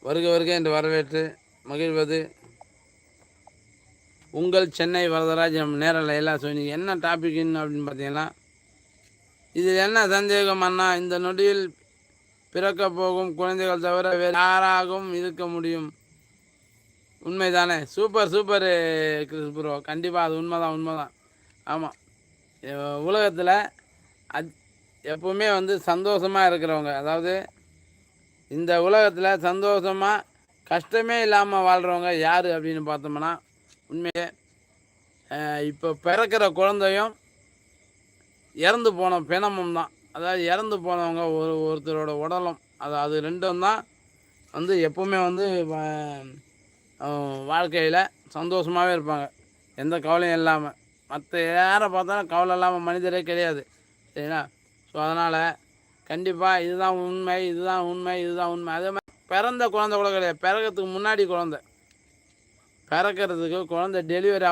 வருக வருக என்று வரவேற்று மகிழ்வது உங்கள் சென்னை வரதராஜ். நம்ம நேரில் எல்லாம் சொன்னீங்க. என்ன டாபிக்னு அப்படின்னு பார்த்தீங்கன்னா, இதில் என்ன சந்தேகம் அண்ணா, இந்த நொடியில் பிறக்க போகும் குழந்தைகள் தவிர வேறு யாராகவும் இருக்க முடியும், உண்மைதானே? சூப்பர் சூப்பர் கிறிஸ் ப்ரோ, கண்டிப்பாக அது உண்மைதான். ஆமாம், உலகத்தில் எப்பவுமே சந்தோஷமாக இருக்கிறவங்க, அதாவது இந்த உலகத்தில் சந்தோஷமாக கஷ்டமே இல்லாமல் வாழ்கிறவங்க யார் அப்படின்னு பார்த்தோம்னா, உண்மையே இப்போ பிறக்கிற குழந்தையும் இறந்து போன பிணமும் தான். அதாவது இறந்து போனவங்க ஒருத்தரோட உடலும், அது ரெண்டும் தான் எப்பவுமே வாழ்க்கையில் சந்தோஷமாகவே இருப்பாங்க, எந்த கவலையும் இல்லாமல். மற்ற யாரை பார்த்தாலும் கவலை இல்லாமல் மனிதரே கிடையாது, சரிங்களா? ஸோ அதனால் கண்டிப்பாக இதுதான் உண்மை. அதே மாதிரி பிறந்த குழந்தை கூட கிடையாது, பிறக்கிறதுக்கு முன்னாடி குழந்தை, பிறக்கிறதுக்கு குழந்தை டெலிவரி